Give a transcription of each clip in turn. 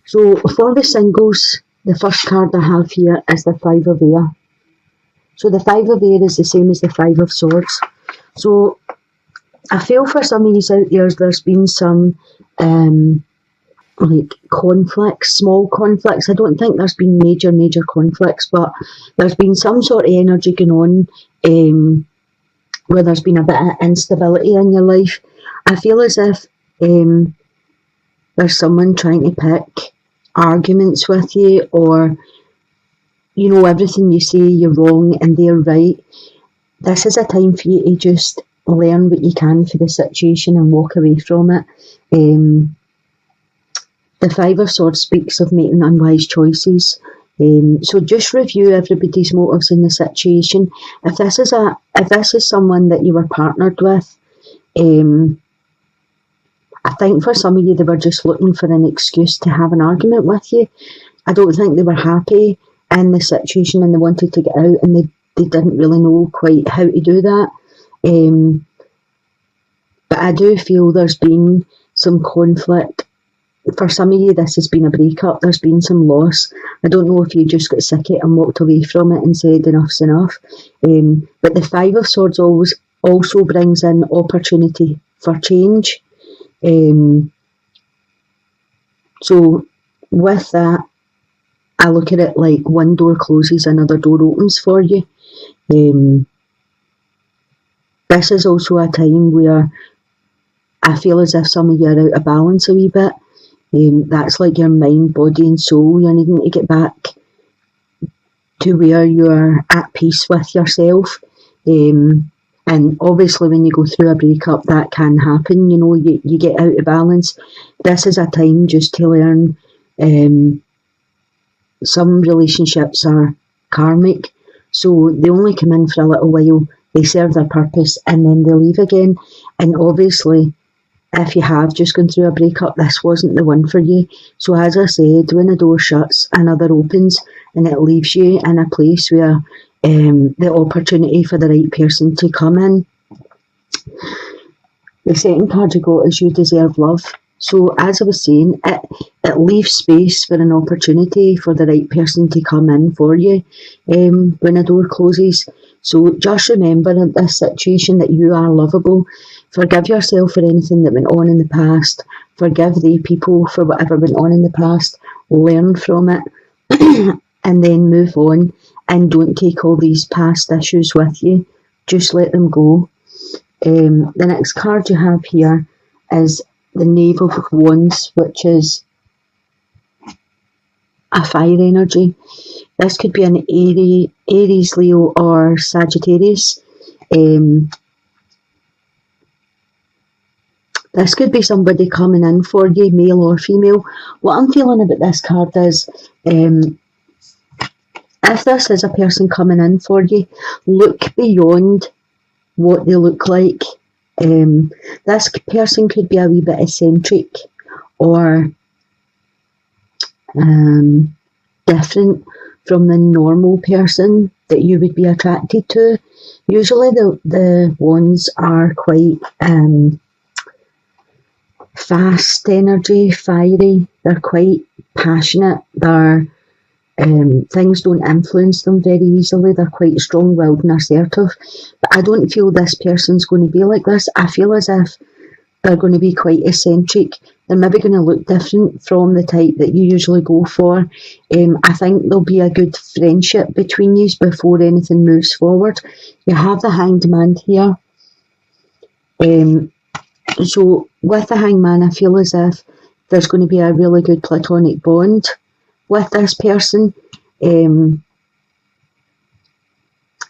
So for the singles, the first card I have here is the Five of Air. So the Five of Air is the same as the Five of Swords. So I feel for some of you out there, there's been some like conflicts, small conflicts. I don't think there's been major conflicts, but there's been some sort of energy going on where there's been a bit of instability in your life. I feel as if there's someone trying to pick arguments with you, or you know, everything you say you're wrong and they're right. This is a time for you to just learn what you can for the situation and walk away from it. The Five of Swords speaks of making unwise choices. So just review everybody's motives in the situation. If this is someone that you were partnered with, I think for some of you they were just looking for an excuse to have an argument with you. I don't think they were happy in the situation and they wanted to get out, and they didn't really know quite how to do that. But I do feel there's been some conflict. For some of you, this has been a breakup. There's been some loss. I don't know if you just got sick of it and walked away from it and said enough's enough. But the Five of Swords always also brings in opportunity for change. So with that, I look at it like one door closes, another door opens for you. This is also a time where I feel as if some of you are out of balance a wee bit. That's like your mind, body and soul. You're needing to get back to where you're at peace with yourself. And obviously when you go through a breakup, that can happen. You know, you get out of balance. This is a time just to learn. Some relationships are karmic, so they only come in for a little while, they serve their purpose, and then they leave again. And obviously, if you have just gone through a breakup, this wasn't the one for you. So as I said, when a door shuts, another opens, and it leaves you in a place where the opportunity for the right person to come in. The second card you got is You Deserve Love. So as I was saying, it leaves space for an opportunity for the right person to come in for you when a door closes. So just remember in this situation that you are lovable. Forgive yourself for anything that went on in the past. Forgive the people for whatever went on in the past. Learn from it and then move on, and don't take all these past issues with you. Just let them go. The next card you have here is the Knave of Wands, which is a fire energy. This could be an Aries, Leo or Sagittarius. This could be somebody coming in for you, male or female. What I'm feeling about this card is, if this is a person coming in for you, look beyond what they look like. This person could be a wee bit eccentric or different from the normal person that you would be attracted to. Usually the ones are quite fast energy, fiery. They're quite passionate. Things don't influence them very easily. They're quite strong-willed and assertive. But I don't feel this person's going to be like this. I feel as if they're going to be quite eccentric. They're maybe going to look different from the type that you usually go for. I think there'll be a good friendship between you before anything moves forward. You have the Hanged Man here. So with the Hanged Man, I feel as if there's going to be a really good platonic bond with this person, and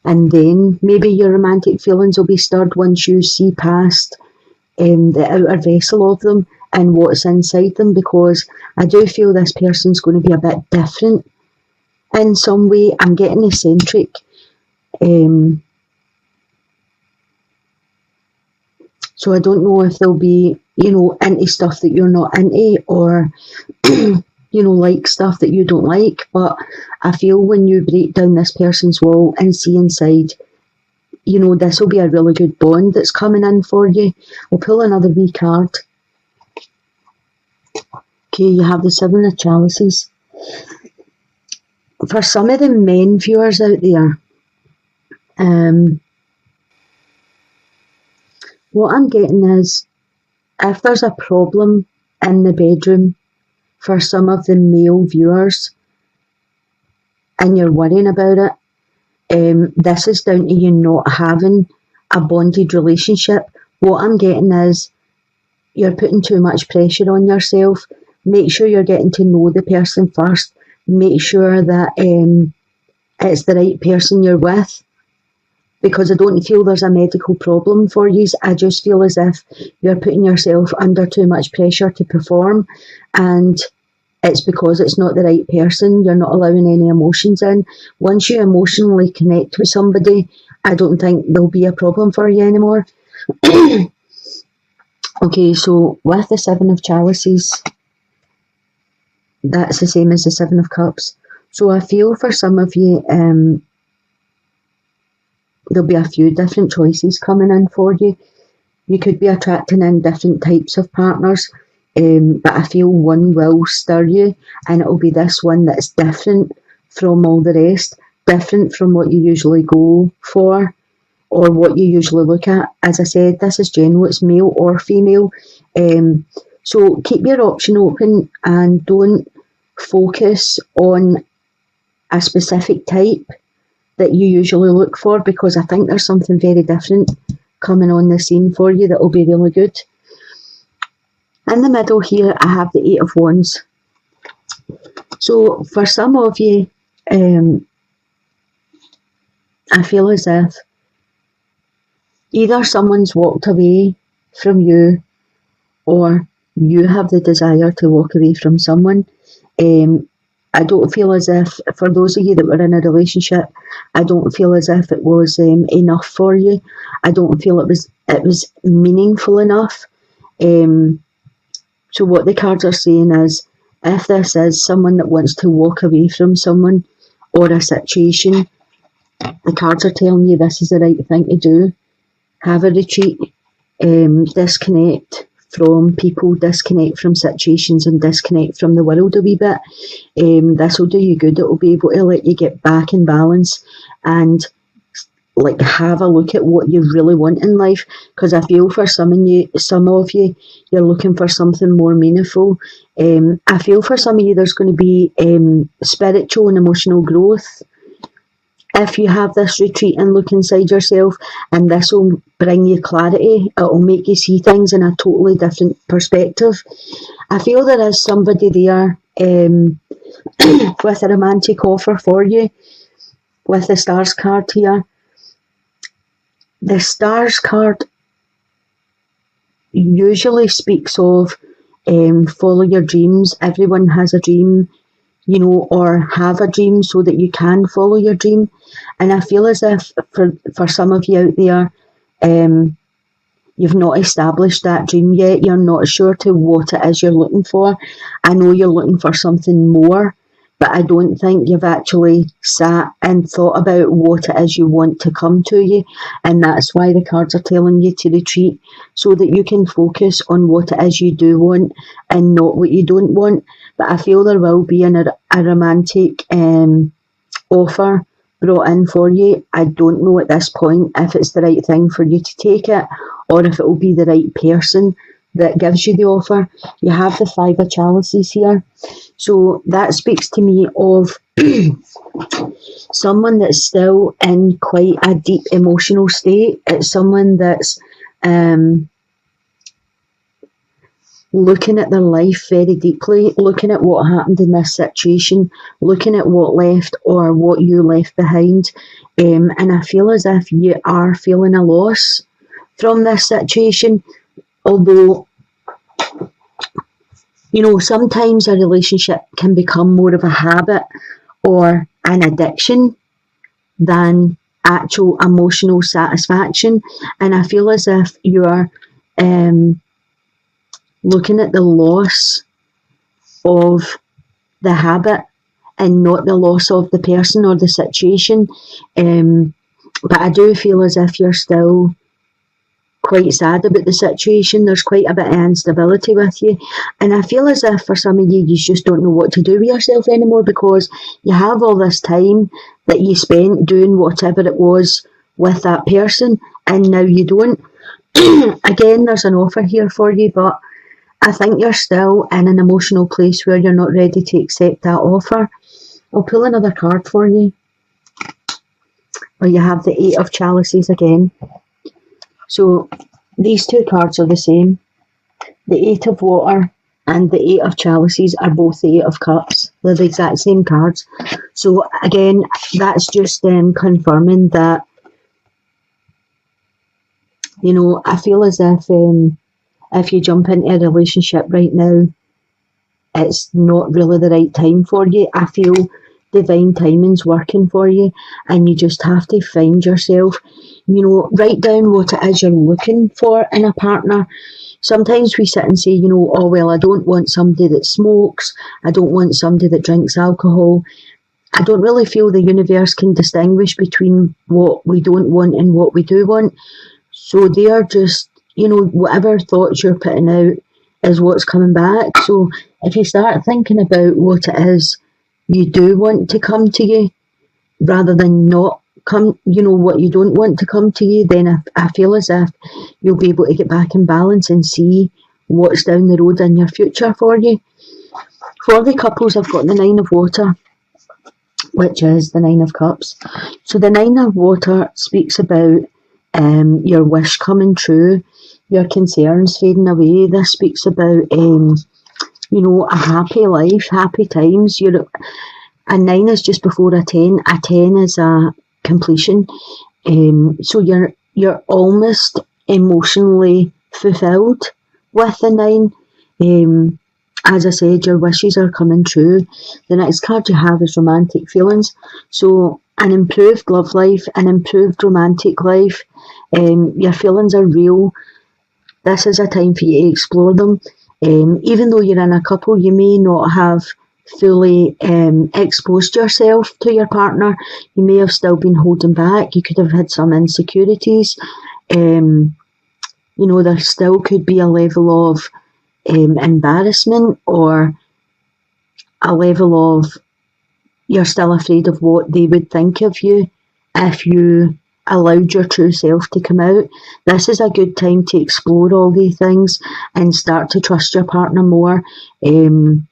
then maybe your romantic feelings will be stirred once you see past the outer vessel of them and what's inside them, because I do feel this person's going to be a bit different in some way. I'm getting eccentric. So I don't know if they'll be, into stuff that you're not into, or like stuff that you don't like. But I feel when you break down this person's wall and see inside, this will be a really good bond that's coming in for you. I'll pull another wee card. Okay, you have the Seven of Chalices. For some of the men viewers out there, what I'm getting is, if there's a problem in the bedroom for some of the male viewers and you're worrying about it, this is down to you not having a bonded relationship. What I'm getting is, you're putting too much pressure on yourself. Make sure you're getting to know the person first. Make sure that it's the right person you're with. Because I don't feel there's a medical problem for you. I just feel as if you're putting yourself under too much pressure to perform, and it's because it's not the right person. You're not allowing any emotions in. Once you emotionally connect with somebody, I don't think there'll be a problem for you anymore. Okay, so with the Seven of Chalices, that's the same as the Seven of Cups. So I feel for some of you, there'll be a few different choices coming in for you. You could be attracting in different types of partners, but I feel one will stir you, and it'll be this one that's different from all the rest, different from what you usually go for or what you usually look at. As I said, this is general, it's male or female. So keep your option open and don't focus on a specific type that you usually look for, because I think there's something very different coming on the scene for you that will be really good. In the middle here, I have the Eight of Wands. So for some of you, I feel as if either someone's walked away from you, or you have the desire to walk away from someone. I don't feel as if, for those of you that were in a relationship, I don't feel as if it was enough for you. I don't feel it was meaningful enough. So what the cards are saying is, if this is someone that wants to walk away from someone or a situation, the cards are telling you this is the right thing to do. Have a retreat, disconnect from people, disconnect from situations, and disconnect from the world a wee bit. This will do you good. It will be able to let you get back in balance and like have a look at what you really want in life. Because I feel for some of you, you're looking for something more meaningful. I feel for some of you there's going to be spiritual and emotional growth if you have this retreat and look inside yourself, and this will bring you clarity. It will make you see things in a totally different perspective. I feel there is somebody there with a romantic offer for you, with the Stars card here. The Stars card usually speaks of follow your dreams. Everyone has a dream, you know, or have a dream so that you can follow your dream. And I feel as if for some of you out there, you've not established that dream yet. You're not sure to what it is you're looking for. I know you're looking for something more, but I don't think you've actually sat and thought about what it is you want to come to you. And that's why the cards are telling you to retreat, so that you can focus on what it is you do want and not what you don't want. But I feel there will be a romantic offer brought in for you. I don't know at this point if it's the right thing for you to take it, or if it will be the right person that gives you the offer. You have the Five of Chalices here. So that speaks to me of someone that's still in quite a deep emotional state. It's someone that's looking at their life very deeply, looking at what happened in this situation, looking at what left or what you left behind. And I feel as if you are feeling a loss from this situation, although, you know, sometimes a relationship can become more of a habit or an addiction than actual emotional satisfaction. And I feel as if you are looking at the loss of the habit and not the loss of the person or the situation. But I do feel as if you're still quite sad about the situation. There's quite a bit of instability with you. And I feel as if for some of you, you just don't know what to do with yourself anymore, because you have all this time that you spent doing whatever it was with that person, and now you don't. Again, there's an offer here for you, but I think you're still in an emotional place where you're not ready to accept that offer. I'll pull another card for you. Or you have the Eight of Chalices again. So these two cards are the same. The Eight of Water and the Eight of Chalices are both the Eight of Cups. They're the exact same cards. So again, that's just confirming that, you know, I feel as if you jump into a relationship right now, it's not really the right time for you. I feel divine timing's working for you, and you just have to find yourself. You know, write down what it is you're looking for in a partner. Sometimes we sit and say, you know, oh, well, I don't want somebody that smokes. I don't want somebody that drinks alcohol. I don't really feel the universe can distinguish between what we don't want and what we do want. So they are just, you know, whatever thoughts you're putting out is what's coming back. So if you start thinking about what it is you do want to come to you, rather than not come, you know, what you don't want to come to you, then I feel as if you'll be able to get back in balance and see what's down the road in your future for you. For the couples, I've got the Nine of Water, which is the Nine of Cups. So the Nine of Water speaks about your wish coming true, your concerns fading away. This speaks about, you know, a happy life, happy times. A 9 is just before a 10. A 10 is a completion. So you're almost emotionally fulfilled with the 9. As I said, your wishes are coming true. The next card you have is romantic feelings. So an improved love life, an improved romantic life. Your feelings are real. This is a time for you to explore them. Even though you're in a couple, you may not have fully exposed yourself to your partner. You may have still been holding back. You could have had some insecurities. You know, there still could be a level of embarrassment, or a level of you're still afraid of what they would think of you if you allowed your true self to come out. This is a good time to explore all these things and start to trust your partner more, and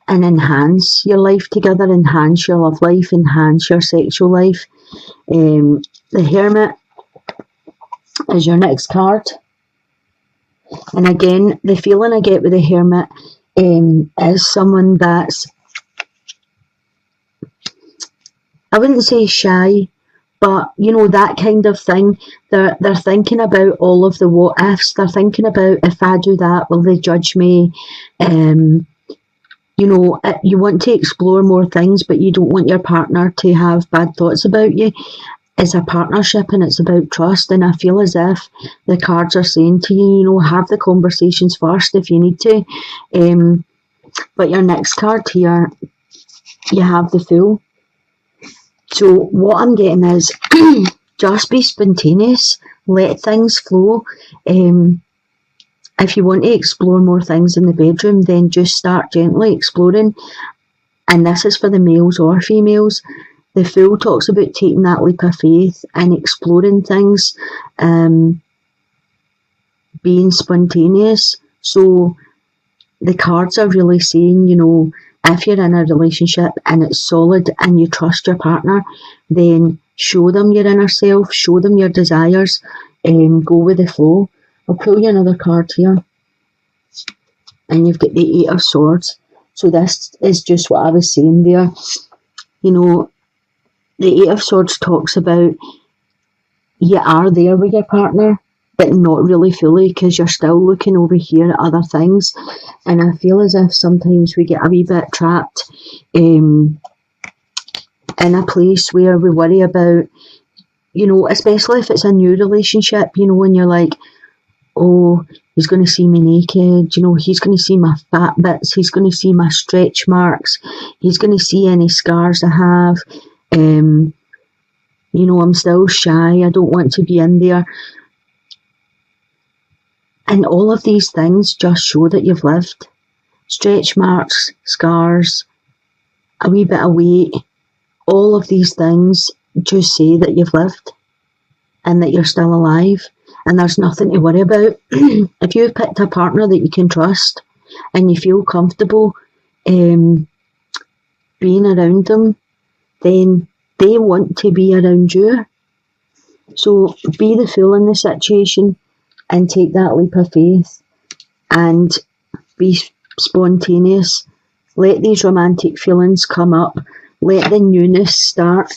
enhance your life together, enhance your love life, enhance your sexual life. The Hermit is your next card. And again, the feeling I get with the Hermit is someone that's, I wouldn't say shy, but you know, that kind of thing. They're thinking about all of the what ifs. They're thinking about, if I do that, will they judge me? You know, you want to explore more things, but you don't want your partner to have bad thoughts about you. It's a partnership and it's about trust, and I feel as if the cards are saying to you, you know, have the conversations first if you need to. But your next card here, you have the Fool. So what I'm getting is just be spontaneous, let things flow. If you want to explore more things in the bedroom, then just start gently exploring. And this is for the males or females. The Fool talks about taking that leap of faith and exploring things, being spontaneous. So the cards are really saying, you know, if you're in a relationship and it's solid and you trust your partner, then show them your inner self, show them your desires, go with the flow. I'll pull you another card here. And you've got the Eight of Swords. So this is just what I was saying there. You know, the Eight of Swords talks about you are there with your partner, but not really fully, because you're still looking over here at other things. And I feel as if sometimes we get a wee bit trapped in a place where we worry about, you know, especially if it's a new relationship, you know, when you're like, oh, he's going to see me naked, you know, he's going to see my fat bits, he's going to see my stretch marks, he's going to see any scars I have. I'm still shy, I don't want to be in there. And all of these things just show that you've lived. Stretch marks, scars, a wee bit of weight, all of these things just say that you've lived and that you're still alive and there's nothing to worry about. If you've picked a partner that you can trust and you feel comfortable being around them, then they want to be around you. So be the fool in the situation and take that leap of faith and be spontaneous. Let these romantic feelings come up. Let the newness start.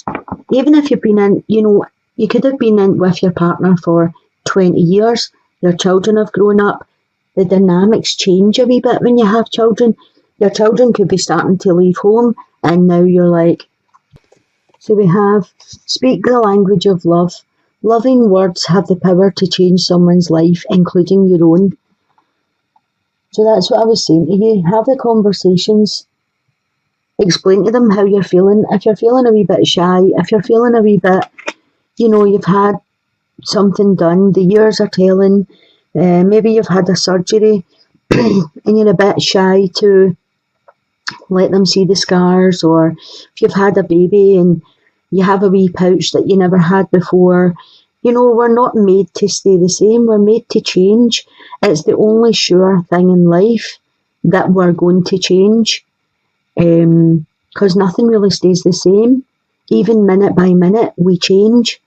Even if you've been in, you could have been in with your partner for 20 years. Your children have grown up. The dynamics change a wee bit when you have children. Your children could be starting to leave home and now you're like... So we have, speak the language of love. Loving words have the power to change someone's life, including your own. So that's what I was saying to you. Have the conversations. Explain to them how you're feeling. If you're feeling a wee bit shy, if you're feeling a wee bit, you've had something done, the years are telling, maybe you've had a surgery and you're a bit shy to let them see the scars, or if you've had a baby and you have a wee pouch that you never had before. We're not made to stay the same, we're made to change. It's the only sure thing in life that we're going to change, because nothing really stays the same. Even minute by minute we change.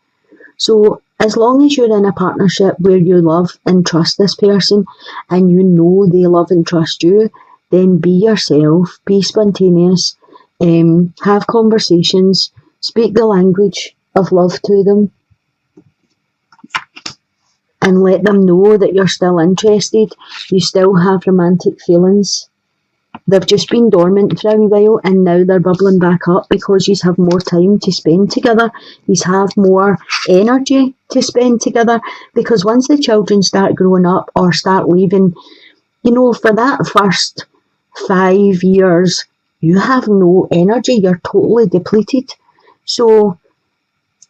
So as long as you're in a partnership where you love and trust this person and they love and trust you, then be yourself, be spontaneous, have conversations, speak the language of love to them, and let them know that you're still interested, you still have romantic feelings. They've just been dormant for a wee while and now they're bubbling back up because you have more time to spend together. You have more energy to spend together, because once the children start growing up or start leaving, for that first 5 years, you have no energy. You're totally depleted. So,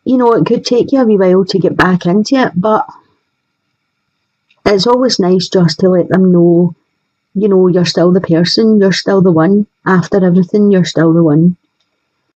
it could take you a wee while to get back into it, but it's always nice just to let them know, you're still the person, you're still the one. After everything, you're still the one.